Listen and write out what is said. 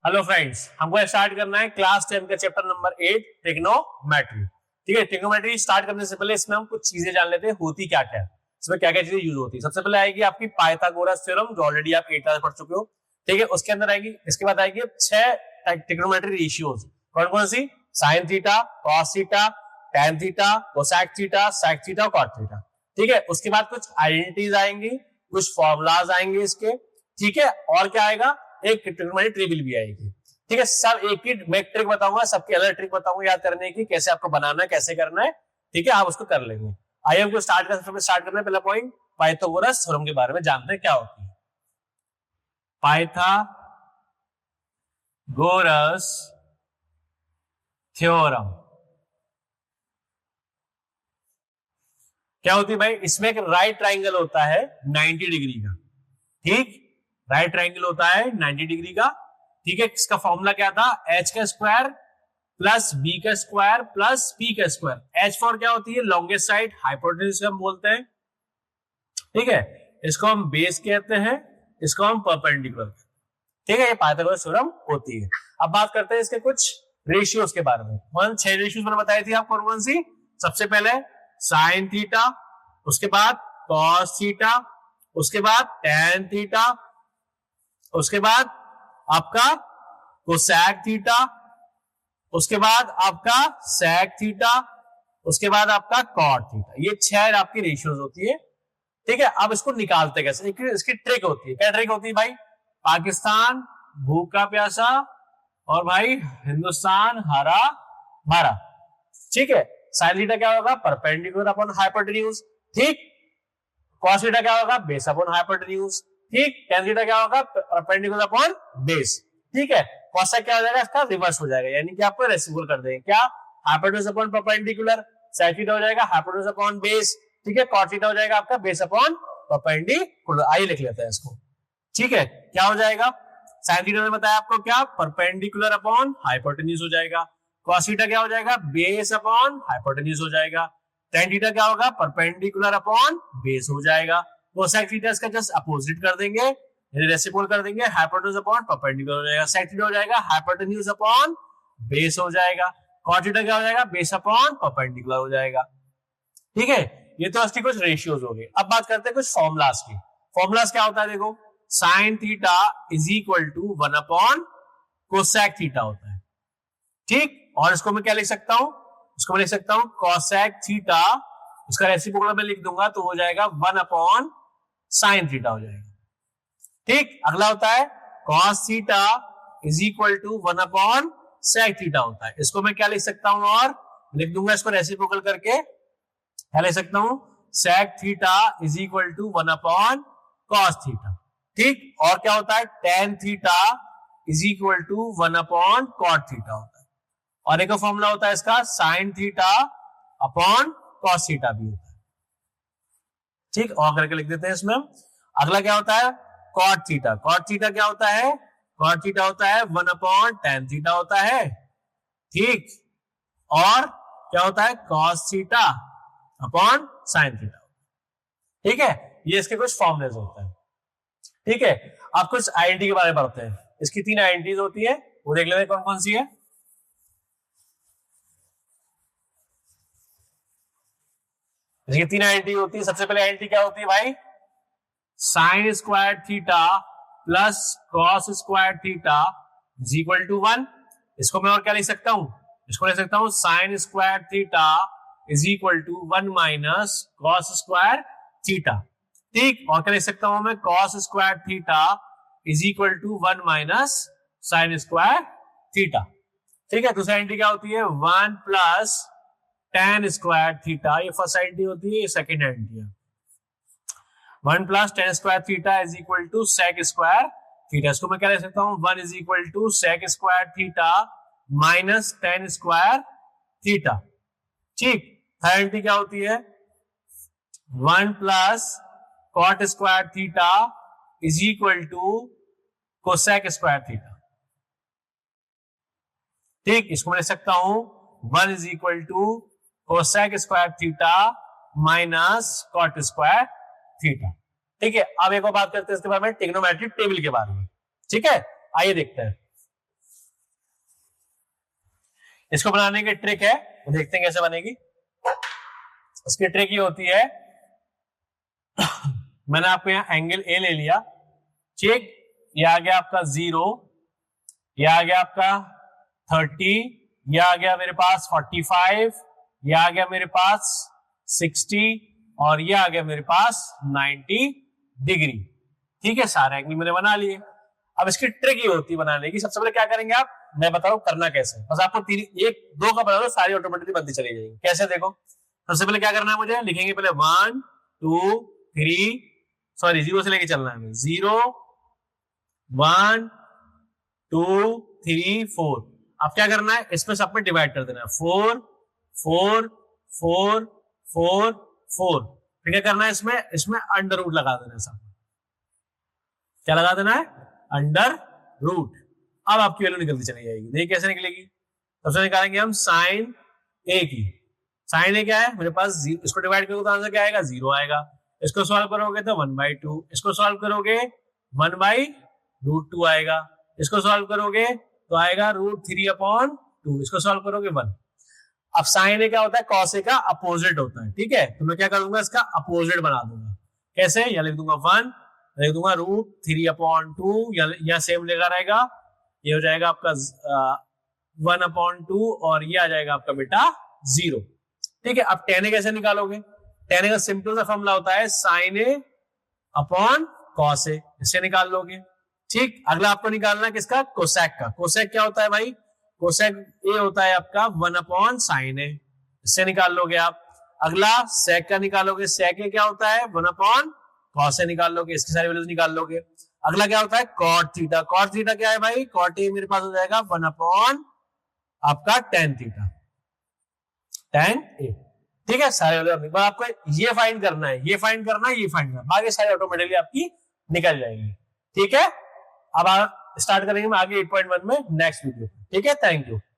Hello friends, हमको start करना है क्लास 10 का चैप्टर नंबर 8 ट्रिग्नोमेट्री। ठीक है, ट्रिग्नोमेट्री स्टार्ट करने से पहले इसमें हम कुछ चीजें जान लेते हैं होती क्या क्या है, इसमें क्या क्या चीजें यूज होती है। सबसे पहले आएगी आपकी पाइथागोरस थ्योरम, जो ऑलरेडी आप 8 क्लास पढ़ चुके हो। ठीक है, उसके अंदर आएगी, इसके बाद आएगी 6 ट्रिग्नोमेट्री रेशियोज। कौन कौन सी? Sine theta, cos theta, tan theta, cosec theta, sec theta और कॉट थीटा। ठीक है, उसके बाद कुछ आइडेंटिटीज आएंगी, कुछ फॉर्मूलाज आएंगे इसके। ठीक है, और क्या आएगा? एक ट्रिग्नोमेट्री टेबल भी आएगी। ठीक है, सब एक ही मैं ट्रिक बताऊंगा, सबकी अलग ट्रिक बताऊंगा याद करने की, कैसे आपको बनाना है, कैसे करना है। ठीक है, आप उसको कर लेंगे। आइए हमको स्टार्ट करना है। पहला पॉइंट पाइथागोरस थ्योरम के बारे में जानते हैं, क्या होती है पाइथागोरस थ्योरम। क्या होती है भाई? इसमें एक राइट ट्राइंगल होता है 90 डिग्री का। ठीक, राइट ट्राइंगल होता है 90 डिग्री का। ठीक है, इसका फॉर्मूला क्या था? एच का स्क्वायर प्लस बी का स्क्वायर प्लस पी का स्क्वायर। एच फॉर क्या होती है? लॉन्गेस्ट साइड, हाइपोटेन्यूज हम बोलते हैं। ठीक है, इसको हम बेस कहते हैं, इसको हम परपेंडिकुलर कहते हैं। ठीक है, ये पाइथागोरस थ्योरम होती है। अब बात करते हैं इसके कुछ रेशियोज के बारे में। 6 रेशियोज मैंने बताई थी आपको। कौन सी? सबसे पहले साइन थीटा, उसके बाद कॉस थीटा, उसके बाद टैन थीटा, उसके बाद आपका कोसेक थीटा, उसके बाद आपका सेक थीटा, उसके बाद आपका कॉट थीटा। ये 6 आपकी रेशियोज होती है। ठीक है, अब इसको निकालते कैसे? इसकी ट्रिक होती है। क्या ट्रिक होती है भाई? पाकिस्तान भूखा प्यासा और भाई हिंदुस्तान हरा भरा। ठीक है, साइन थीटा क्या होगा? Perpendicular upon hypotenuse. ठीक, कॉस थीटा क्या होगा? Base upon hypotenuse. ठीक, टैन थीटा क्या होगा? Perpendicular upon base. ठीक है, कोसेक क्या हो जाएगा? इसका रिवर्स हो जाएगा, यानी कि आपको रेसिप्रोकल कर देंगे। क्या? Hypotenuse upon perpendicular. Sec theta हो जाएगा हाइपोटेन्यूज अपॉन बेस। ठीक है, कॉट थीटा हो जाएगा आपका बेस अपॉन परपेंडिकुलर। आइए लिख लेते हैं इसको। ठीक है, क्या हो जाएगा? साइन थीटा ने बताया आपको क्या? परपेंडिकुलर अपॉन हाइपोटेन्यूज हो जाएगा। कॉस थीटा क्या हो जाएगा? बेस अपॉन हाइपोटेन्यूज हो जाएगा। टैन थीटा क्या होगा? परपेंडिकुलर अपॉन बेस हो जाएगा। कोसेक थीटा इसका जस्ट अपोजिट कर देंगे, रेसिप्रोकल कर देंगे, हाइपोटेन्यूज अपॉन परपेंडिकुलर हो जाएगा। सेक थीटा हो जाएगा हाइपोटेन्यूज अपॉन बेस हो जाएगा। कॉट थीटा क्या हो जाएगा? बेस अपॉन परपेंडिकुलर हो जाएगा। ठीक है, ये तो इसकी कुछ रेशियोज हो गए। अब बात करते हैं कुछ फॉर्मुलाज की। फॉर्मुलाज क्या होता है? देखो, sine theta is equal to 1 upon cosec theta होता है। ठीक, और इसको मैं क्या लिख सकता हूं? इसको मैं लिख सकता हूं कोसेक थीटा, उसका रेसिप्रोकल में लिख दूंगा तो हो जाएगा 1 अपॉन साइन थीटा हो जाएगा। ठीक, अगला होता है cos theta is equal to 1 upon sec theta होता है। इसको मैं क्या लिख सकता हूं? और लिख दूंगा इसको रेसिप्रोकल करके, क्या लिख सकता हूं? Sec theta is equal to 1 upon cos theta. ठीक, और क्या होता है? Tan theta is equal to 1 upon cot theta होता है। और एक फॉर्मूला होता है इसका sine theta upon cos theta भी होता है। ठीक, और करके लिख देते हैं इसमें। अगला क्या होता है? Cot theta. कॉट थीटा क्या होता है? कॉट थीटा होता है 1 अपॉन टैन थीटा होता है। ठीक, और क्या होता है? Cos theta upon sine theta. ठीक है, ये इसके कुछ फॉर्मूलेज होते हैं। ठीक है, आप कुछ आइडेंटिटी के बारे में पढ़ते हैं। इसकी 3 आइडेंटिटीज होती है, वो देख लेते हैं कौन कौन सी है। इसकी 3 आइडेंटिटी होती है। सबसे पहले आइडेंटिटी क्या होती है भाई? Sine square theta plus cos square theta is equal to 1। इसको मैं और क्या लिख सकता हूं? इसको लिख सकता हूं sine square theta is equal to 1 minus cos square theta. ठीक, और क्या लिख सकता हूं मैं? Cos square theta is equal to 1 minus sine square theta. ठीक है, दूसरी आइडेंटिटी क्या होती है? 1 प्लस टेन स्क्वायर थीटा। ये फर्स्ट आइडेंटिटी होती है, ये सेकंड आइडेंटिटी है। 1 plus tan square theta is equal to sec square theta. इसको मैं क्या लिख सकता हूं? 1 is equal to sec square theta minus ten square theta. ठीक, थर्ड आइडेंटिटी क्या होती है? 1 plus cot square theta is equal to cosec square theta. ठीक, इसको मैं लिख सकता हूं 1 is equal to cosec square theta minus cot square theta. ठीक है, अब एक और बात करते हैं इसके बारे में, ट्रिग्नोमेट्रिक टेबल के बारे में। ठीक है, आइए देखते हैं। इसको बनाने की ट्रिक है, देखते हैं कैसे बनेगी। इसकी ट्रिक ये होती है, मैंने आपको यहाँ एंगल ए ले लिया, ठीक, ये आ गया आपका 0, ये आ गया आपका 30, ये आ गया मेरे पास 45, ये आ गया मेरे पास 60 और ये आ गया मेरे पास 90 डिग्री। ठीक है, सारे एंगल मैंने बना लिए। अब इसकी ट्रिक ये होती है बनाने की, सबसे पहले क्या करेंगे आप, मैं बता रहा हूं करना कैसे, बस आपको एक दो का बता दो, सारी ऑटोमेटिकली बनती चली जाएगी। कैसे, देखो सबसे पहले क्या करना है मुझे, लिखेंगे पहले 1 2 3, सॉरी 0 से लेके चलना है, 0 1 2 3 4। अब क्या करना है, इसमें सब में डिवाइड कर देना है, 4 4 4 4 4। फिर क्या करना है, इसमें अंडर रूट लगा देना है, सब क्या लगा देना है, अंडर रूट। अब आपकी वैल्यू निकलती चली जाएगी। देखिए कैसे निकलेगी, सबसे निकालेंगे हम साइन ए की। साइन ए क्या है मेरे पास, इसको डिवाइड करोगे तो आंसर क्या आएगा, 0 आएगा। इसको सॉल्व करोगे तो 1/2, इसको सॉल्व करोगे 1/√2 आएगा, इसको सॉल्व करोगे तो आएगा √3/2, इसको सॉल्व करोगे 1। अब साइन ए क्या होता है, कॉस ए का अपोजिट होता है, ठीक है, तो मैं क्या करूंगा, इसका अपोजिट बना दूंगा। कैसे, या लिख दूंगा 1, लिख दूंगा √3/2, या सेम लेगा रहेगा, ये हो जाएगा आपका 1/2 और ये आ जाएगा आपका बेटा 0। ठीक है, अब tan a कैसे निकालोगे, tan a का सिंपल सा फॉर्मूला होता है sin a upon cos a, इससे निकाल लोगे। ठीक, अगला आपको निकालना है किसका, कोसेक का। कोसेक क्या होता है भाई, कोसेक ए होता है आपका 1/sin a, इससे निकाल लोगे आप। अगला सेक का निकालोगे, सेक ए क्या होता है 1/cos a, निकाल लोगे, इसकी सारी वैल्यूज निकाल लोगे। अगला क्या होता है cot थीटा, cot थीटा क्या है भाई, cot a मेरे पास हो जाएगा 1/tan थीटा, tan a। ठीक है, सारे वैल्यू आपको ये फाइंड करना है, ये फाइंड करना है, ये फाइंड करना है, बाकी सारी ऑटोमेटिकली आपकी निकल जाएगी। ठीक है, अब स्टार्ट करेंगे हम आगे 8.1 में नेक्स्ट वीडियो। ठीक है, थैंक यू।